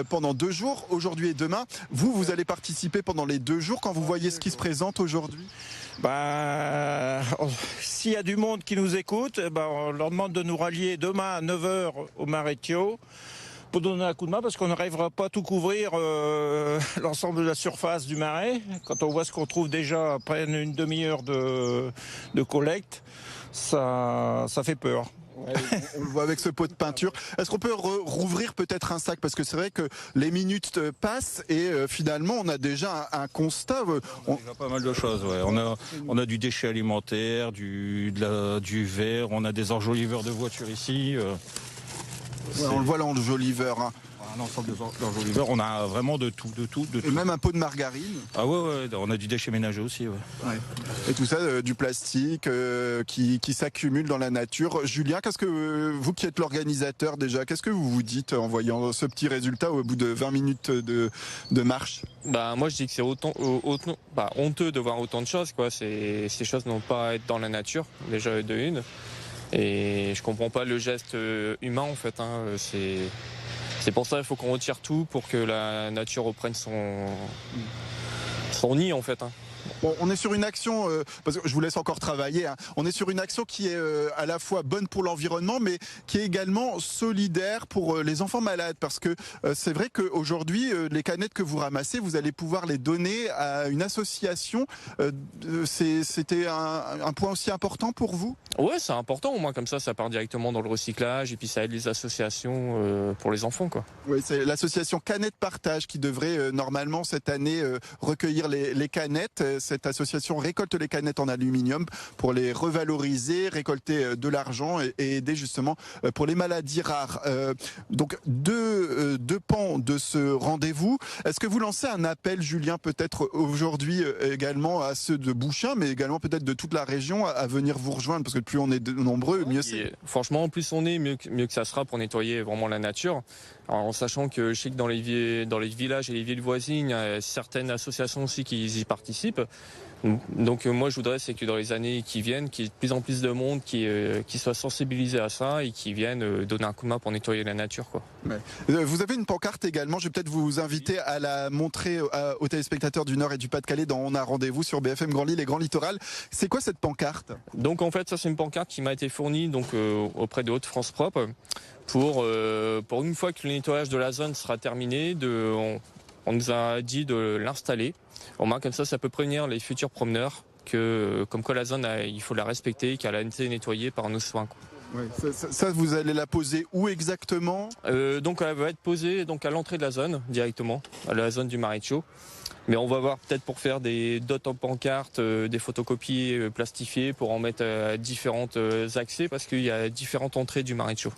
pendant 2 jours, aujourd'hui et demain. Vous allez participer pendant les 2 jours quand vous voyez ce qui se présente aujourd'hui? S'il y a du monde qui nous écoute, on leur demande de nous rallier demain à 9 heures au Marecchio pour donner un coup de main, parce qu'on n'arrivera pas à tout couvrir l'ensemble de la surface du Marais. Quand on voit ce qu'on trouve déjà après une demi-heure de collecte, ça fait peur. Ouais, on le voit avec ce pot de peinture. Est-ce qu'on peut rouvrir peut-être un sac? Parce que c'est vrai que les minutes passent et finalement on a déjà un constat. On a déjà pas mal de choses. Ouais. On a du déchet alimentaire, du verre, on a des enjoliveurs de voitures ici. On le voit l'enjoliveur. Hein. Un ensemble d'enjoliveurs, on a vraiment de tout. Et même un pot de margarine. Ah ouais, on a du déchet ménager aussi. Ouais. Ouais. Et tout ça, du plastique qui s'accumule dans la nature. Julien, qu'est-ce que vous qui êtes l'organisateur déjà, qu'est-ce que vous vous dites en voyant ce petit résultat au bout de 20 minutes de marche? Moi je dis que c'est honteux de voir autant de choses, quoi. Ces choses n'ont pas à être dans la nature, déjà de une. Et je comprends pas le geste humain en fait. C'est pour ça qu'il faut qu'on retire tout pour que la nature reprenne son nid en fait. Bon, on est sur une action, parce que je vous laisse encore travailler, hein. On est sur une action qui est à la fois bonne pour l'environnement, mais qui est également solidaire pour les enfants malades. Parce que c'est vrai qu'aujourd'hui, les canettes que vous ramassez, vous allez pouvoir les donner à une association. C'était un point aussi important pour vous? Ouais, c'est important, au moins comme ça part directement dans le recyclage et puis ça aide les associations pour les enfants, quoi. Oui, c'est l'association Canettes Partage qui devrait normalement cette année recueillir les canettes. Cette association récolte les canettes en aluminium pour les revaloriser, récolter de l'argent et aider justement pour les maladies rares. Donc deux pans de ce rendez-vous. Est-ce que vous lancez un appel, Julien, peut-être aujourd'hui également à ceux de Bouchain, mais également peut-être de toute la région à venir vous rejoindre, parce que plus on est nombreux, mieux c'est. Franchement, plus on est, mieux que ça sera pour nettoyer vraiment la nature. Alors, en sachant que je sais que dans les villages et les villes voisines, il y a certaines associations aussi qui y participent. Donc moi je voudrais c'est que dans les années qui viennent, qu'il y ait de plus en plus de monde qui soit sensibilisé à ça et qui viennent donner un coup de main pour nettoyer la nature, quoi. Ouais. Vous avez une pancarte également, je vais peut-être vous inviter à la montrer aux téléspectateurs du Nord et du Pas-de-Calais dans On a rendez-vous sur BFM Grand Lille et Grand Littoral. C'est quoi cette pancarte? Donc en fait ça c'est une pancarte qui m'a été fournie auprès de Hauts-de-France Propre pour une fois que le nettoyage de la zone sera terminé, on nous a dit de l'installer. Au moins comme ça peut prévenir les futurs promeneurs comme quoi la zone, il faut la respecter, qu'elle a été nettoyée par nos soins. Oui, ça, vous allez la poser où exactement? Donc elle va être posée à l'entrée de la zone directement, à la zone du Marecchio. Mais on va voir peut-être pour faire d'autres pancartes, des photocopies plastifiées pour en mettre à différents accès parce qu'il y a différentes entrées du Marecchio.